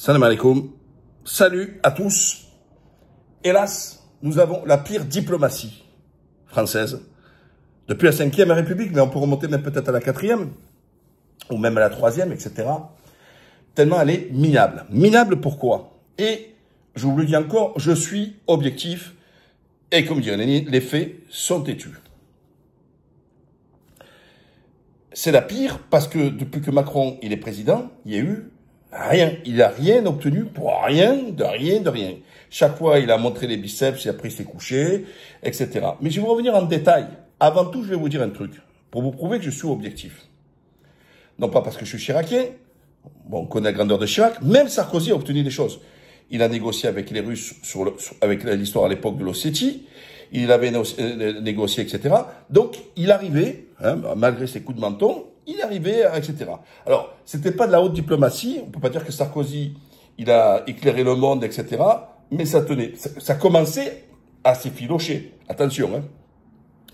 Salam alaikum. Salut à tous. Hélas, nous avons la pire diplomatie française depuis la 5e République, mais on peut remonter même peut-être à la 4e, ou même à la 3e, etc. Tellement elle est minable. Minable pourquoi? Et je vous le dis encore, je suis objectif, et comme dirait Lénine, les faits sont têtus. C'est la pire parce que depuis que Macron il est président, il y a eu rien. Il n'a rien obtenu pour rien, de rien, de rien. Chaque fois, il a montré les biceps, et après il s'est couché, etc. Mais je vais revenir en détail. Avant tout, je vais vous dire un truc, pour vous prouver que je suis objectif. Non pas parce que je suis chiracien, bon, on connaît la grandeur de Chirac, même Sarkozy a obtenu des choses. Il a négocié avec les Russes avec l'histoire à l'époque de l'Ossétie, il avait négocié, etc. Donc, il arrivait, hein, malgré ses coups de menton, il arrivait, etc. Alors, c'était pas de la haute diplomatie, on peut pas dire que Sarkozy, il a éclairé le monde, etc. Mais ça tenait, ça commençait à s'effilocher. Attention, hein.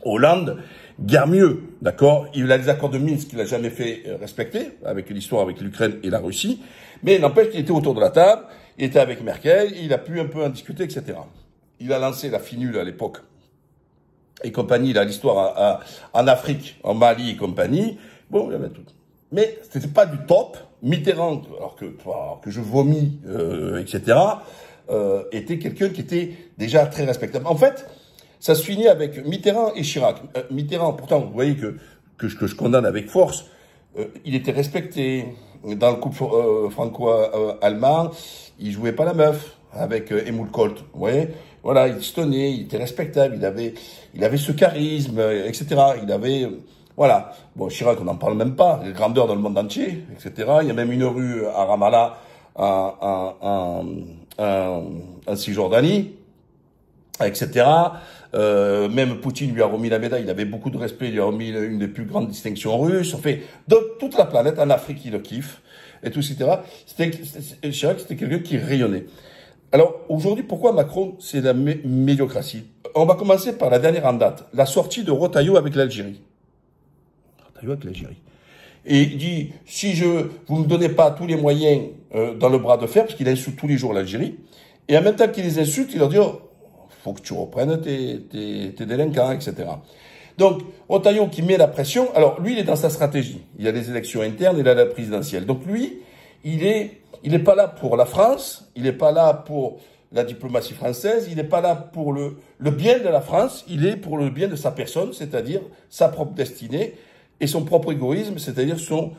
Hollande, guère mieux, d'accord? Il a les accords de Minsk qu'il n'a jamais fait respecter, avec l'histoire avec l'Ukraine et la Russie, mais n'empêche qu'il était autour de la table, il était avec Merkel, il a pu un peu en discuter, etc. Il a lancé la finule à l'époque, et compagnie, il a l'histoire en Afrique, en Mali et compagnie, bon, il y avait tout. Mais c'était pas du top. Mitterrand, alors que je vomis, etc., était quelqu'un qui était déjà très respectable. En fait, ça se finit avec Mitterrand et Chirac. Mitterrand, pourtant, vous voyez que je condamne avec force, il était respecté. Dans le couple franco-allemand, il jouait pas la meuf avec Helmut Kohl, vous voyez. Voilà, il se tenait, il était respectable, il avait ce charisme, etc. Il avait, voilà. Bon, Chirac, on n'en parle même pas, les grandeurs dans le monde entier, etc. Il y a même une rue à Ramallah, en Cisjordanie, etc. Même Poutine lui a remis la médaille, il avait beaucoup de respect, il lui a remis une des plus grandes distinctions russes. On fait de toute la planète, en Afrique, il le kiffe, et tout, etc. Chirac, c'était quelqu'un qui rayonnait. Alors, aujourd'hui, pourquoi Macron, c'est la médiocratie? On va commencer par la dernière en date, la sortie de Rotaillot avec l'Algérie. Rotaillot avec l'Algérie. Et il dit, si vous me donnez pas tous les moyens dans le bras de fer, parce qu'il insulte tous les jours l'Algérie, et en même temps qu'il les insulte, il leur dit, oh, faut que tu reprennes tes délinquants, etc. Donc, Rotaillot qui met la pression, alors lui, il est dans sa stratégie. Il y a les élections internes, il a la présidentielle. Donc lui, il est pas là pour la France, il n'est pas là pour la diplomatie française, il n'est pas là pour le bien de la France, il est pour le bien de sa personne, c'est-à-dire sa propre destinée et son propre égoïsme, c'est-à-dire son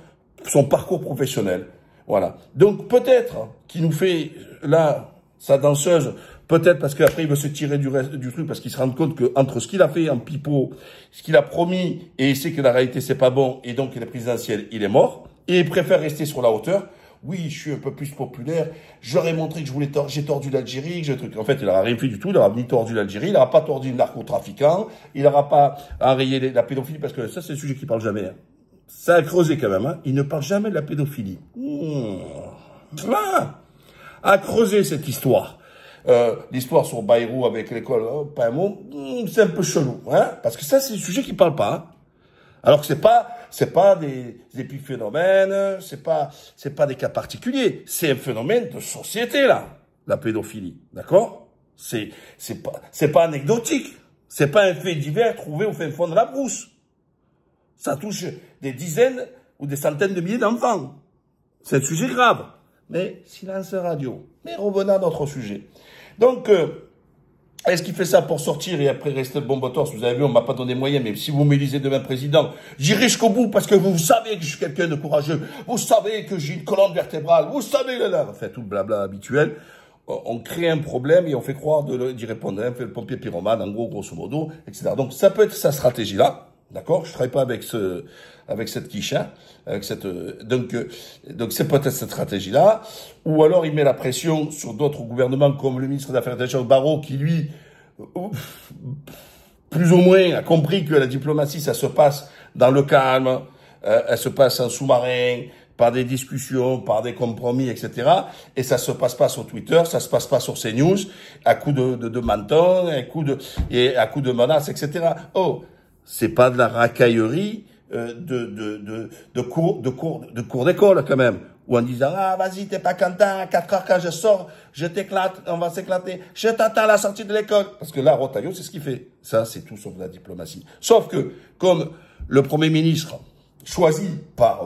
parcours professionnel. Voilà. Donc peut-être qu'il nous fait là sa danseuse, peut-être parce qu'après il veut se tirer du truc, parce qu'il se rend compte que entre ce qu'il a fait en pipeau, ce qu'il a promis, et il sait que la réalité c'est pas bon, et donc il est présidentiel, il est mort, et il préfère rester sur la hauteur. Oui, je suis un peu plus populaire, j'aurais montré que j'ai tordu l'Algérie, que j'ai truc. En fait, il n'aura rien fait du tout, il n'aura ni tordu l'Algérie, il n'aura pas tordu le narcotrafiquant, il n'aura pas enrayé la pédophilie, parce que ça, c'est le sujet qu'il parle jamais. Hein. Ça a creusé quand même, hein. Il ne parle jamais de la pédophilie. A creusé cette histoire. L'histoire sur Bayrou avec l'école, oh, pas un mot, c'est un peu chelou, hein, parce que ça, c'est le sujet qu'il parle pas, hein. Alors que c'est pas des épiphénomènes, c'est pas des cas particuliers, c'est un phénomène de société, là, la pédophilie, d'accord? C'est pas anecdotique, c'est pas un fait divers trouvé au fin fond de la brousse. Ça touche des dizaines ou des centaines de milliers d'enfants. C'est un sujet grave. Mais silence radio. Mais revenons à notre sujet. Donc, est-ce qu'il fait ça pour sortir et après rester le bon bâtard? Vous avez vu, on m'a pas donné moyen, mais si vous m'élisez demain président, j'irai jusqu'au bout parce que vous savez que je suis quelqu'un de courageux. Vous savez que j'ai une colonne vertébrale. Vous savez, là, enfin, tout le blabla habituel. On crée un problème et on fait croire d'y répondre. On fait le pompier pyromane, en gros, grosso modo, etc. Donc, ça peut être sa stratégie-là. D'accord? Je travaille pas avec cette quiche, hein, donc c'est peut-être cette stratégie-là. Ou alors il met la pression sur d'autres gouvernements comme le ministre des Affaires étrangères Barrot qui lui, plus ou moins a compris que la diplomatie ça se passe dans le calme, elle se passe en sous-marin, par des discussions, par des compromis, etc. Et ça se passe pas sur Twitter, ça se passe pas sur CNews, à coup de menton, à coup de menaces, etc. Oh, c'est pas de la racaillerie de cours d'école quand même. ou en disant, ah, vas-y, t'es pas content, à 4 heures quand je sors, je t'éclate, on va s'éclater, je t'attends à la sortie de l'école. Parce que là, Rotaillot, c'est ce qu'il fait. Ça, c'est tout sauf la diplomatie. Sauf que, comme le Premier ministre, choisi par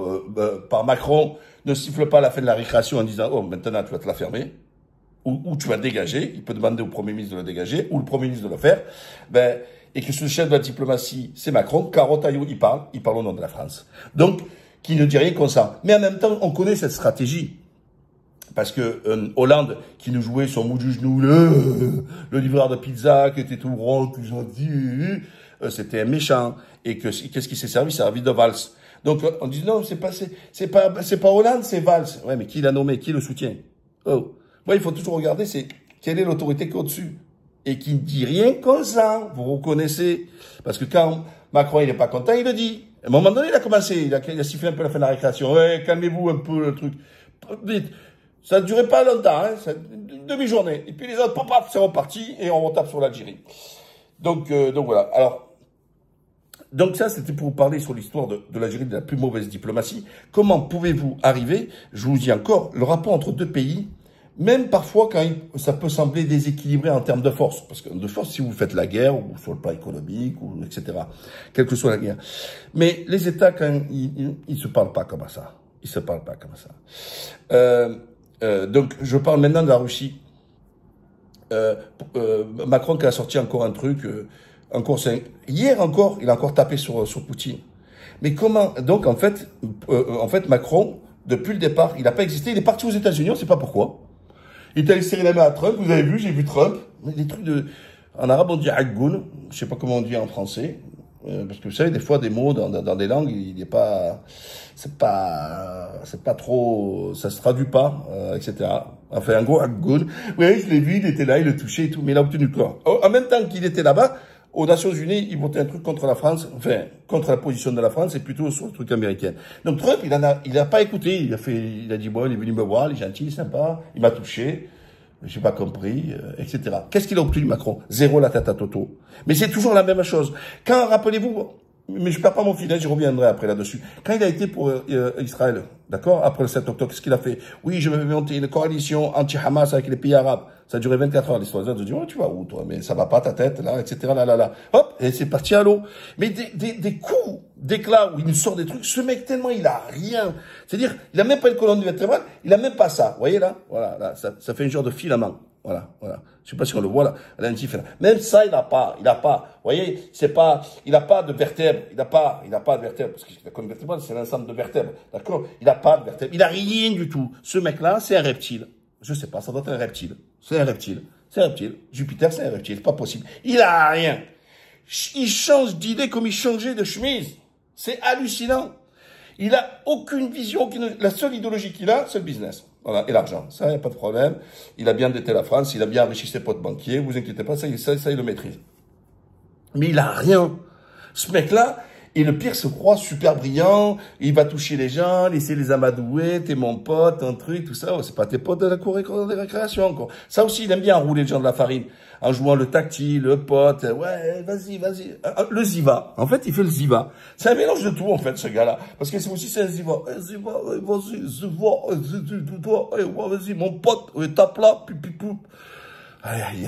Macron, ne siffle pas à la fin de la récréation en disant, oh, maintenant, tu vas te la fermer, ou tu vas dégager, il peut demander au Premier ministre de le dégager, ou le Premier ministre de le faire, ben, et que ce chef de la diplomatie, c'est Macron, car Rotaillot, il parle au nom de la France. Donc, qui ne dit rien comme ça. Mais en même temps, on connaît cette stratégie. Parce que Hollande, qui nous jouait son mou du genou, le livreur de pizza, qui était tout rond, tout gentil, c'était un méchant. Et qu'est-ce qui s'est servi? C'est servi de valse. Donc, on dit non, c'est pas Hollande, c'est Valls. Ouais, mais qui l'a nommé? Qui le soutient? Oh. Moi, il faut toujours regarder, c'est quelle est l'autorité qui est au-dessus. Et qui ne dit rien comme ça. Vous reconnaissez. Parce que quand Macron, il n'est pas content, il le dit. À un moment donné, il a commencé, il a sifflé un peu la fin de la récréation. Ouais, calmez-vous un peu, le truc. Vite. Ça ne durait pas longtemps, hein. C'est une demi-journée. Et puis les autres, pop, c'est reparti, et on retape sur l'Algérie. Donc voilà. Alors, donc ça, c'était pour vous parler sur l'histoire de l'Algérie, de la plus mauvaise diplomatie. Comment pouvez-vous arriver, je vous dis encore, le rapport entre deux pays, même parfois quand ça peut sembler déséquilibré en termes de force. Parce que de force, si vous faites la guerre, ou sur le plan économique, ou etc., quelle que soit la guerre. Mais les États, quand ils se parlent pas comme ça. Ils se parlent pas comme ça. Donc, je parle maintenant de la Russie. Macron qui a sorti encore un truc, hier encore, il a encore tapé sur Poutine. Mais comment, donc en fait, Macron, depuis le départ, il n'a pas existé, il est parti aux États-Unis, on ne sait pas pourquoi. Il a serré la main à Trump, vous avez vu, j'ai vu Trump. Des trucs en arabe on dit aggoun, je sais pas comment on dit en français. Parce que vous savez, des fois, des mots dans des langues, il n'est pas, c'est pas trop, ça se traduit pas, etc. Enfin, un gros aggoun. Oui, je l'ai vu, il était là, il le touchait et tout, mais il a obtenu quoi? En même temps qu'il était là-bas, aux Nations Unies, il votait un truc contre la France, enfin, contre la position de la France et plutôt sur le truc américain. Donc Trump, il a pas écouté, il a dit, bon, il est venu me voir, il est gentil, sympa, il m'a touché. J'ai pas compris, etc. Qu'est-ce qu'il a obtenu, Macron? Zéro la tête à Toto. Mais c'est toujours la même chose. Quand, rappelez-vous, mais je perds pas mon fil, je reviendrai après là-dessus. Quand il a été pour Israël, d'accord, après le 7 octobre, qu'est-ce qu'il a fait? Oui, je vais monter une coalition anti-Hamas avec les pays arabes. Ça a duré 24 heures, l'histoire. Ils ont dit, oh, tu vas où, toi? Mais ça va pas ta tête, là, etc., là. Hop, et c'est parti à l'eau. Mais des coups d'éclat où il nous sort des trucs, ce mec, tellement il a rien. C'est-à-dire, il a même pas une colonne vertébrale, il a même pas ça. Vous voyez, là? Voilà, là, ça fait un genre de filament. Voilà. Je sais pas si on le voit, là. Là, même ça, il a pas. Vous voyez, il a pas de vertèbre. Il a pas de vertèbre. Parce que la colonne vertébrale, c'est l'ensemble de vertèbres. D'accord? Il a pas de vertèbre. Il a rien du tout. Ce mec-là, c'est un reptile. Je sais pas, ça doit être un reptile. C'est un reptile. Jupiter, c'est un reptile. C'est pas possible. Il a rien. Il change d'idée comme il changeait de chemise. C'est hallucinant. Il a aucune vision. La seule idéologie qu'il a, c'est le business. Voilà, et l'argent. Ça, il n'y a pas de problème. Il a bien endetté la France. Il a bien enrichi ses potes banquiers. Vous inquiétez pas, ça, il le maîtrise. Mais il a rien. Ce mec-là, et le pire, se croit super brillant, il va toucher les gens, laisser les amadouer, t'es mon pote, un truc, tout ça. C'est pas tes potes de la cour de récréation, quoi. Ça aussi, il aime bien enrouler les gens de la farine. En jouant le tactile, le pote, ouais, vas-y. Le ziva. En fait, il fait le ziva. C'est un mélange de tout, en fait, ce gars-là. Parce que c'est aussi, c'est un ziva. Ziva, vas-y, mon pote, tape là, poup. Aïe,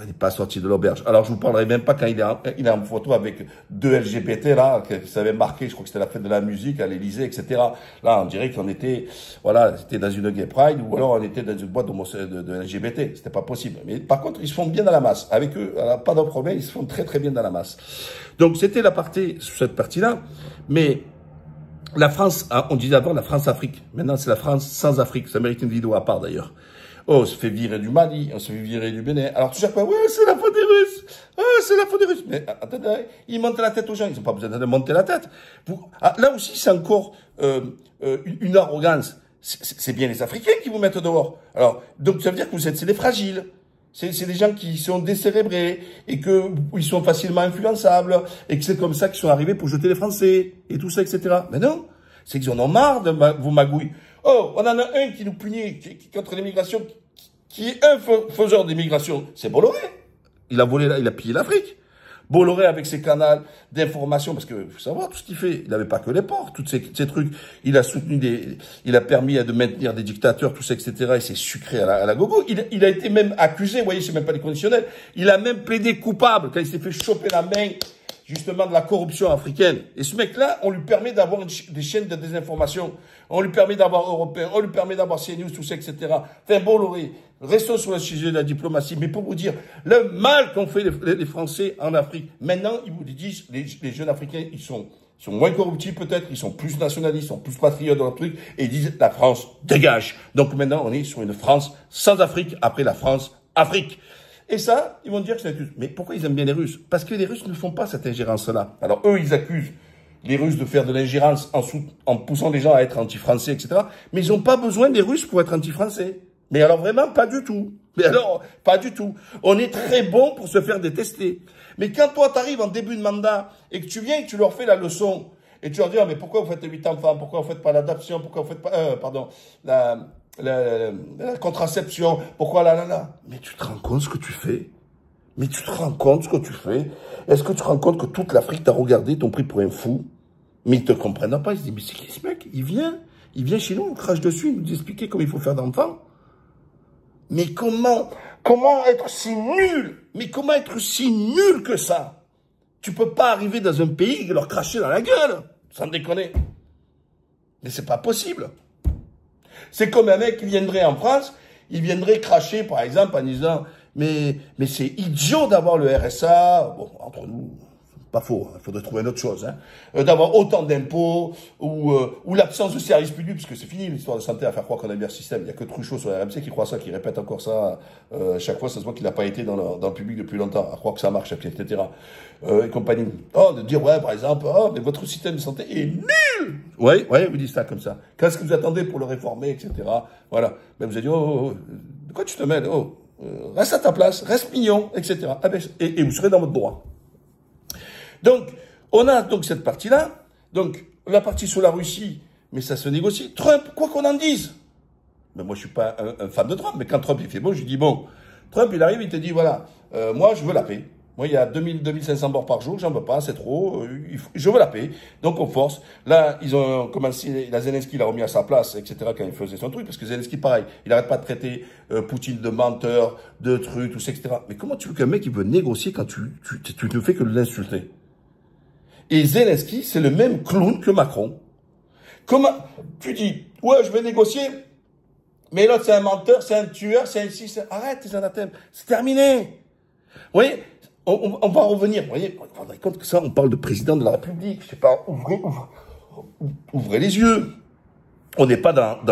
on n'est pas sorti de l'auberge. Alors, je vous parlerai même pas quand il est en photo avec deux LGBT, là, qui s'avaient marqué, je crois que c'était la fête de la musique à l'Élysée, etc. Là, on dirait qu'on était, voilà, c'était dans une gay pride, ou alors on était dans une boîte de LGBT. C'était pas possible. Mais par contre, ils se font bien dans la masse. Avec eux, alors, pas de problème, ils se font très, très bien dans la masse. Donc, c'était la partie, cette partie-là. Mais, la France, on disait avant la France-Afrique. Maintenant, c'est la France sans Afrique. Ça mérite une vidéo à part, d'ailleurs. Oh, on se fait virer du Mali, on se fait virer du Bénin. Alors, tu sais quoi? Ouais, c'est la faute des Russes. C'est la faute des Russes. Mais attendez, ils montent la tête aux gens. Ils n'ont pas besoin de monter la tête. Là aussi, c'est encore une arrogance. C'est bien les Africains qui vous mettent dehors. Alors, donc ça veut dire que c'est des fragiles. C'est des gens qui sont décérébrés et que ils sont facilement influençables et que c'est comme ça qu'ils sont arrivés pour jeter les Français et tout ça, etc. Mais non, c'est qu'ils en ont marre de vos magouilles. Oh, on en a un qui nous punit contre l'immigration, qui est un faiseur d'immigration. C'est Bolloré. Il a volé, il a pillé l'Afrique. Bolloré avec ses canaux d'information, parce que faut savoir tout ce qu'il fait. Il n'avait pas que les ports, tous ces trucs. Il a soutenu il a permis de maintenir des dictateurs, tout ça, etc. Il s'est sucré à la gogo. Il a été même accusé, vous voyez, c'est même pas des conditionnels. Il a même plaidé coupable quand il s'est fait choper la main, justement, de la corruption africaine. Et ce mec-là, on lui permet d'avoir des chaînes de désinformation. On lui permet d'avoir Européen, on lui permet d'avoir CNews, tout ça, etc. Enfin, Bolloré, restons sur le sujet de la diplomatie. Mais pour vous dire, le mal qu'ont fait les Français en Afrique, maintenant, ils vous disent, les jeunes Africains, ils sont moins corruptibles peut-être, ils sont plus nationalistes, ils sont plus patriotes dans leur truc, et ils disent, la France dégage. Donc maintenant, on est sur une France sans Afrique, après la France, Afrique. Et ça, ils vont dire que c'est une... Mais pourquoi ils aiment bien les Russes? Parce que les Russes ne font pas cette ingérence-là. Alors eux, ils accusent les Russes de faire de l'ingérence en poussant les gens à être anti-français, etc. Mais ils n'ont pas besoin des Russes pour être anti-français. Mais alors vraiment, pas du tout. Mais alors, pas du tout. On est très bon pour se faire détester. Mais quand toi, tu arrives en début de mandat et que tu viens et que tu leur fais la leçon, et tu leur dis, ah, mais pourquoi vous faites 8 enfants? Pourquoi vous faites pas l'adoption? Pourquoi vous faites pas, la contraception? Pourquoi là? Mais tu te rends compte ce que tu fais? Mais tu te rends compte ce que tu fais? Est-ce que tu te rends compte que toute l'Afrique t'a regardé, t'ont pris pour un fou? Mais ils te comprennent pas. Ils se disent, mais c'est qui ce mec? Il vient chez nous, il crache dessus, il nous explique comment il faut faire d'enfants. Mais comment être si nul? Mais comment être si nul que ça? Tu peux pas arriver dans un pays et leur cracher dans la gueule, sans déconner. Mais c'est pas possible. C'est comme un mec qui viendrait en France, il viendrait cracher, par exemple, en disant, mais c'est idiot d'avoir le RSA, bon, entre nous, pas faux, il faudrait trouver une autre chose, hein, d'avoir autant d'impôts, ou l'absence de services publics, parce que c'est fini l'histoire de santé à faire croire qu'on a bien le système. Il n'y a que Truchot sur RMC qui croit ça, qui répète encore ça, chaque fois, ça se voit qu'il n'a pas été dans le public depuis longtemps, à croire que ça marche, etc. Et compagnie. Oh, de dire, ouais, par exemple, oh, mais votre système de santé est nul! Ouais, vous dites ça comme ça. Qu'est-ce que vous attendez pour le réformer, etc. Voilà. Ben, vous avez dit, de quoi tu te mêles? Reste à ta place, reste mignon, etc. Ah ben, et vous serez dans votre droit. Donc, on a donc cette partie-là. Donc, la partie sur la Russie, mais ça se négocie. Trump, quoi qu'on en dise. Mais moi, je suis pas un fan de Trump, mais quand Trump, il fait bon, je lui dis, bon, Trump, il arrive, il te dit, voilà, moi, je veux la paix. Moi, il y a 2500 morts par jour, j'en veux pas, c'est trop, je veux la paix. Donc, on force. Là, ils ont commencé, Zelensky l'a remis à sa place, etc., quand il faisait son truc, parce que Zelensky, pareil, il arrête pas de traiter Poutine de menteur, de trucs, tout ça, etc. Mais comment tu veux qu'un mec, il veut négocier quand tu ne fais que l'insulter? Et Zelensky, c'est le même clown que Macron. Comment, tu dis, ouais, je vais négocier, mais l'autre, c'est un menteur, c'est un tueur, c'est un ci, arrête tes anathèmes, c'est terminé. Vous voyez, on va revenir, vous voyez, vous vous rendez compte que ça, on parle de président de la République, je sais pas, ouvrez les yeux. On n'est pas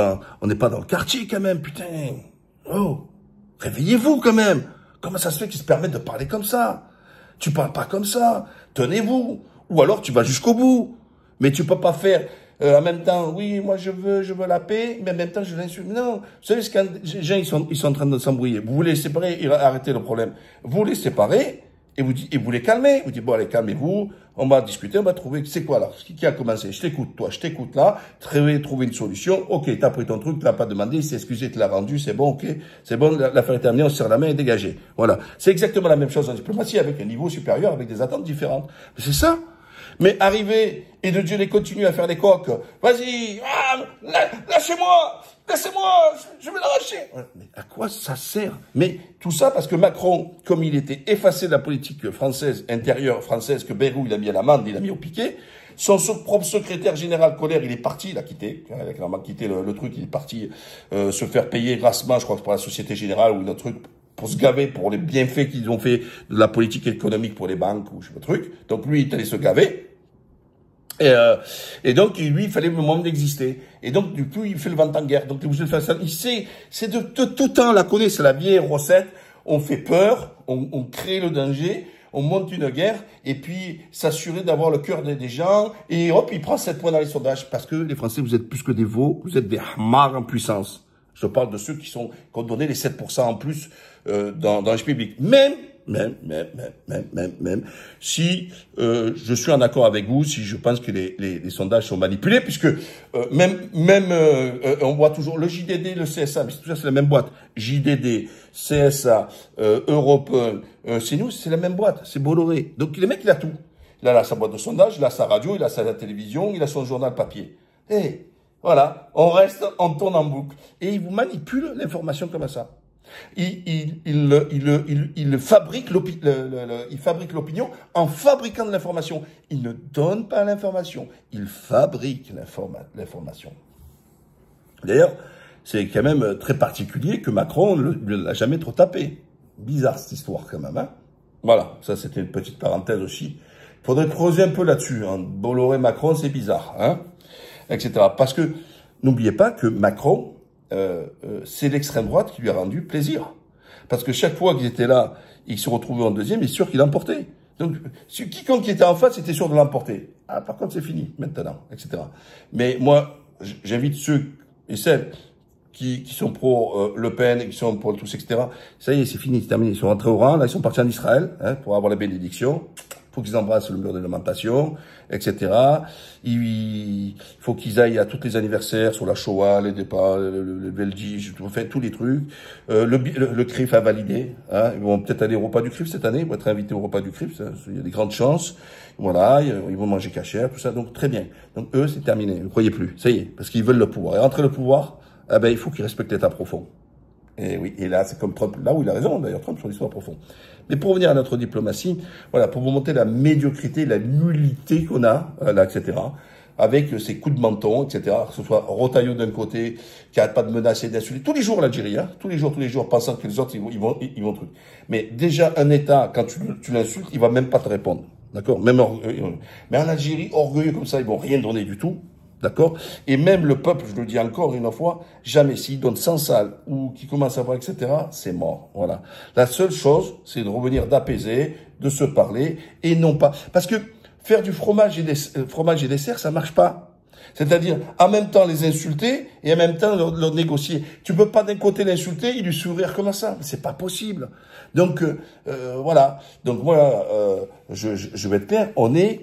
on n'est pas dans le quartier, quand même, putain. Oh, réveillez-vous, quand même. Comment ça se fait qu'ils se permettent de parler comme ça? Tu parles pas comme ça. Tenez-vous. Ou alors, tu vas jusqu'au bout. Mais tu peux pas faire, en même temps, oui, moi, je veux la paix, mais en même temps, je l'insulte. Non. Vous savez, quand les gens, ils sont en train de s'embrouiller. Vous voulez les séparer et arrêter le problème. Vous les séparez et vous les calmez. Vous dites, bon, allez, calmez-vous. On va discuter, on va trouver, c'est quoi là? Qui a commencé? Je t'écoute, toi, je t'écoute là. Trouver une solution. Ok, t'as pris ton truc, tu l'as pas demandé, il s'est excusé, tu l'as rendu, c'est bon, ok. C'est bon, l'affaire est terminée, on se serre la main et dégagé. Voilà. C'est exactement la même chose en diplomatie, avec un niveau supérieur, avec des attentes différentes. C'est ça. Mais arriver et de Dieu les continuer à faire les coques. Vas-y, lâchez-moi, laissez-moi, je vais l'arracher. Mais à quoi ça sert? Mais tout ça parce que Macron, comme il était effacé de la politique française, intérieure française, que Bayrou, il a mis à l'amende, il a mis au piquet, son propre secrétaire général Colère, il est parti, il a quitté, il a clairement quitté le truc, il est parti se faire payer grassement, je crois que par la Société Générale ou un truc, pour se gaver pour les bienfaits qu'ils ont fait de la politique économique pour les banques ou je sais pas truc. Donc lui, il est allé se gaver. Et donc, lui, il fallait le moment d'exister. Et donc, du coup, il fait le vent en guerre. Donc, il sait, c'est de tout temps, la connaît, c'est la vieille recette. On fait peur, on crée le danger, on monte une guerre, et puis s'assurer d'avoir le cœur des gens, et hop, il prend 7 points dans les sondages. Parce que les Français, vous êtes plus que des veaux, vous êtes des hamards en puissance. Je parle de ceux qui ont donné les 7% en plus dans les publics. Même si je suis en accord avec vous, si je pense que les sondages sont manipulés, puisque on voit toujours le JDD, le CSA, mais tout ça c'est la même boîte. JDD, CSA, Europe 1, CNews, c'est la même boîte, c'est Bolloré. Donc le mec il a tout. Il a sa boîte de sondage, il a sa radio, il a sa télévision, il a son journal papier. Et voilà, on tourne en boucle. Et il vous manipule l'information comme ça. Il fabrique l'opinion en fabriquant de l'information. Il ne donne pas l'information, il fabrique l'information. D'ailleurs, c'est quand même très particulier que Macron ne l'a jamais trop tapé. Bizarre cette histoire quand même. Hein, voilà, ça c'était une petite parenthèse aussi. Il faudrait creuser un peu là-dessus. Hein. Bolloré-Macron, c'est bizarre, hein, etc. Parce que n'oubliez pas que Macron, c'est l'extrême droite qui lui a rendu plaisir. Parce que chaque fois qu'il était là, il se retrouvait en deuxième, il est sûr qu'il l'emportait. Donc, quiconque qui était en face était sûr de l'emporter. Ah, par contre, c'est fini, maintenant, etc. Mais moi, j'invite ceux et celles qui sont pro Le Pen, qui sont pro tous, etc. Ça y est, c'est fini, c'est terminé. Ils sont rentrés au rang, là, ils sont partis en Israël, hein, pour avoir la bénédiction. Il faut qu'ils embrassent le mur de lamentation, etc. Il faut qu'ils aillent à tous les anniversaires sur la Shoah, les départs, le Veldish, enfin, tous les trucs. Le CRIF a validé. Hein. Ils vont peut-être aller au repas du CRIF cette année. Ils vont être invités au repas du CRIF. Ça, il y a des grandes chances. Voilà, ils vont manger cachère, tout ça. Donc, très bien. Donc, eux, c'est terminé. Ne croyez plus. Ça y est. Parce qu'ils veulent le pouvoir. Et rentrer le pouvoir, eh ben, il faut qu'ils respectent l'état profond. Et oui, et là, c'est comme Trump, là où il a raison, d'ailleurs, Trump, sur l'histoire profonde. Mais pour revenir à notre diplomatie, voilà, pour vous montrer la médiocrité, la nullité qu'on a, là, etc., avec ces coups de menton, etc., que ce soit Rotaillot d'un côté, qui arrête pas de menacer, d'insulter, tous les jours, l'Algérie, hein, tous les jours, pensant que les autres, ils vont truc. Mais déjà, un État, quand tu l'insultes, il va même pas te répondre. D'accord? Mais en Algérie, orgueilleux comme ça, ils vont rien donner du tout. D'accord? Et même le peuple, je le dis encore une fois, jamais s'il donne 100 salles ou qu'il commence à voir, etc., c'est mort. Voilà. La seule chose, c'est de revenir, d'apaiser, de se parler, et non pas... Parce que faire du fromage et des desserts, ça marche pas. C'est-à-dire, en même temps les insulter et en même temps leur négocier. Tu peux pas d'un côté l'insulter et lui sourire comme ça. C'est pas possible. Donc, voilà. Donc, moi, je vais être clair.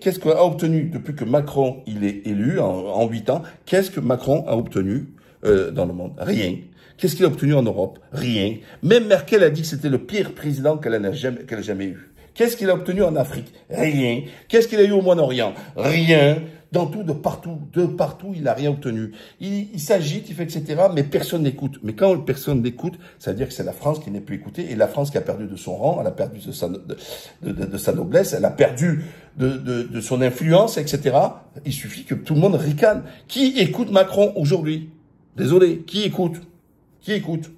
Qu'est-ce qu'on a obtenu depuis que Macron, il est élu en 8 ans? Qu'est-ce que Macron a obtenu dans le monde? Rien. Qu'est-ce qu'il a obtenu en Europe? Rien. Même Merkel a dit que c'était le pire président qu'elle a jamais eu. Qu'est-ce qu'il a obtenu en Afrique? Rien. Qu'est-ce qu'il a eu au Moyen-Orient? Rien. Dans tout, de partout, il n'a rien obtenu. Il s'agite, il fait etc., mais personne n'écoute. Mais quand personne n'écoute, ça veut dire que c'est la France qui n'est plus écoutée, et la France qui a perdu de son rang, elle a perdu de sa noblesse, elle a perdu de son influence, etc. Il suffit que tout le monde ricane. Qui écoute Macron aujourd'hui? Désolé, qui écoute? Qui écoute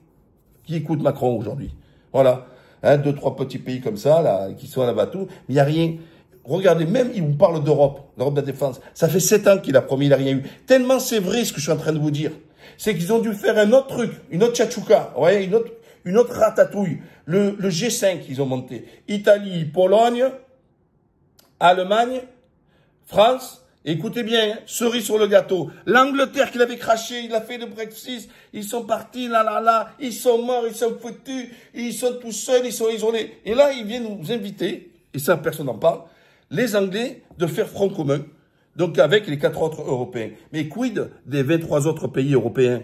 Macron aujourd'hui? Voilà. Hein, 2-3 petits pays comme ça, là, qui sont là-bas tout, mais il n'y a rien. Regardez, même, il vous parle d'Europe, l'Europe de la défense. Ça fait 7 ans qu'il a promis, il n'a rien eu. Tellement c'est vrai ce que je suis en train de vous dire. C'est qu'ils ont dû faire un autre truc, une autre tchatchouka, ouais, une autre ratatouille. Le G5, ils ont monté. Italie, Pologne, Allemagne, France. Écoutez bien, cerise sur le gâteau. L'Angleterre qu'il avait craché, il a fait le Brexit, ils sont partis, ils sont morts, ils sont foutus, ils sont tout seuls, ils sont isolés. Et là, ils viennent nous inviter, et ça, personne n'en parle, les Anglais, de faire front commun, donc avec les 4 autres Européens. Mais quid des 23 autres pays européens?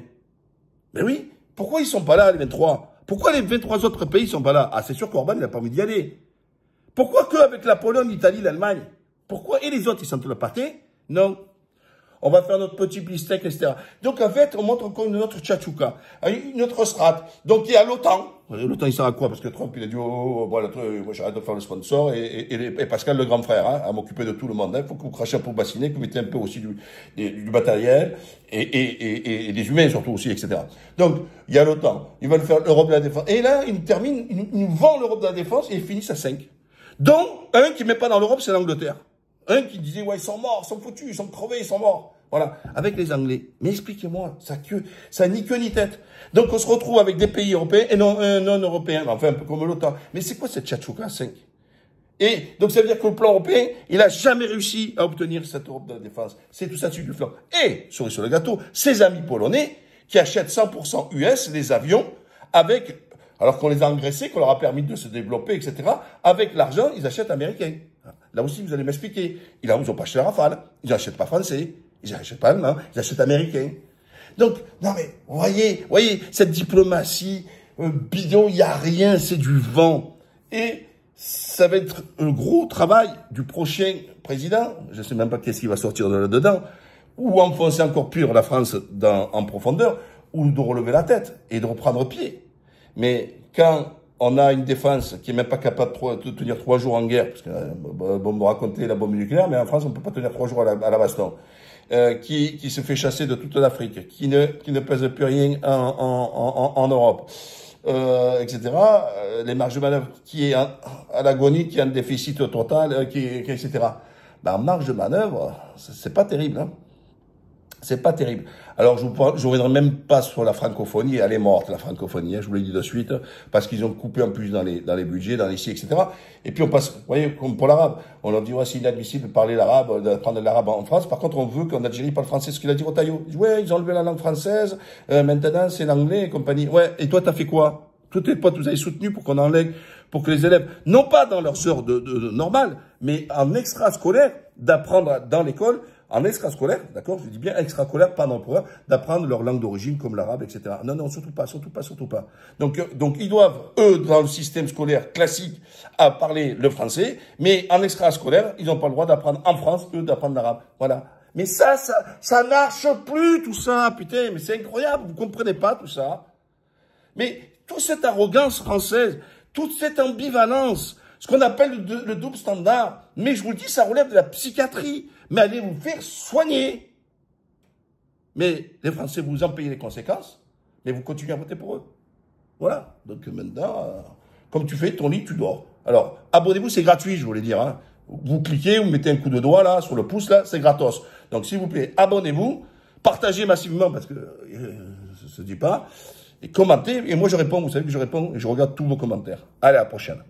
Mais oui, pourquoi ils sont pas là, les 23? Pourquoi les 23 autres pays sont pas là? Ah, c'est sûr qu'Orban n'a pas envie d'y aller. Pourquoi que avec la Pologne, l'Italie, l'Allemagne? Pourquoi? Et les autres, ils sont tous partis? Non. On va faire notre petit bistec, etc. Donc, en fait, on montre encore une autre tchatchouka, une autre strate. Donc, il y a l'OTAN. L'OTAN, il sert à quoi? Parce que Trump, il a dit, voilà, moi, j'arrête de faire le sponsor, et Pascal, le grand frère, hein, à m'occuper de tout le monde. Il faut que vous crachez un peu bassinet, que vous mettez un peu aussi du matériel, et des humains surtout aussi, etc. Donc, il y a l'OTAN. Ils veulent faire l'Europe de la défense. Et là, ils nous vendent l'Europe de la défense, et ils finissent à 5. Donc, un qui met pas dans l'Europe, c'est l'Angleterre. Un qui disait, ouais, ils sont morts, ils sont foutus, ils sont crevés, ils sont morts. Voilà. Avec les Anglais. Mais expliquez-moi, ça ni queue ni tête. Donc, on se retrouve avec des pays européens et non européens. Enfin, un peu comme l'OTAN. Mais c'est quoi cette tchatchouka 5? Et donc, ça veut dire que le plan européen, il a jamais réussi à obtenir cette Europe de la défense. C'est tout ça dessus du flanc. Et, cerise sur le gâteau, ses amis polonais, qui achètent 100% US, les avions, avec Alors qu'on les a engraissés, qu'on leur a permis de se développer, etc. Avec l'argent, ils achètent américain. Là aussi, vous allez m'expliquer. Ils n'ont pas acheté Rafale, ils n'achètent pas français, ils n'achètent pas allemand, ils achètent américain. Donc, non mais, voyez, cette diplomatie bidon, il n'y a rien, c'est du vent. Et ça va être un gros travail du prochain président. Je ne sais même pas qu'est-ce qui va sortir de là-dedans. Ou enfoncer encore pire la France en profondeur, ou de relever la tête et de reprendre pied. Mais quand on a une défense qui est même pas capable de tenir 3 jours en guerre, parce que bon, me raconter la bombe nucléaire, mais en France on peut pas tenir 3 jours à la baston, qui se fait chasser de toute l'Afrique, qui ne pèse plus rien en Europe, etc. Les marges de manœuvre qui est à l'agonie, qui a un déficit total, etc. Ben, en marge de manœuvre, c'est pas terrible, hein. C'est pas terrible. Alors, je reviendrai même pas sur la francophonie. Elle est morte, la francophonie, hein, je vous l'ai dit de suite, parce qu'ils ont coupé en plus dans les budgets, dans les sites, etc. Et puis, on passe, vous voyez, comme pour l'arabe. On leur dit, ouais, c'est inadmissible de parler l'arabe, d'apprendre l'arabe en France. Par contre, on veut qu'en Algérie parle français. Ce qu'il a dit Rotaillot. Il dit, ouais, ils ont enlevé la langue française, maintenant, c'est l'anglais et compagnie. Ouais, et toi, t'as fait quoi? Tous tes potes, vous avez soutenu pour qu'on enlève, pour que les élèves, non pas dans leurs heures de normales, mais en extrascolaire, d'apprendre dans l'école, en extrascolaire, d'accord, je dis bien extrascolaire, pas dans le programme, d'apprendre leur langue d'origine comme l'arabe, etc. Non, non, surtout pas. Donc ils doivent, eux, dans le système scolaire classique, à parler le français, mais en extrascolaire, ils n'ont pas le droit d'apprendre en France, eux, d'apprendre l'arabe. Voilà. Mais ça marche plus, tout ça, putain, mais c'est incroyable, vous comprenez pas tout ça. Mais toute cette arrogance française, toute cette ambivalence, ce qu'on appelle le double standard, mais je vous le dis, ça relève de la psychiatrie. Mais allez vous faire soigner. Mais les Français, vous en payez les conséquences, mais vous continuez à voter pour eux. Voilà. Donc maintenant, comme tu fais ton lit, tu dors. Alors, abonnez-vous, c'est gratuit, je voulais dire. Hein. Vous cliquez, vous mettez un coup de doigt là, sur le pouce là, c'est gratos. Donc s'il vous plaît, abonnez-vous, partagez massivement, parce que ça se dit pas, et commentez, et moi je réponds, vous savez que je réponds, et je regarde tous vos commentaires. Allez, à la prochaine.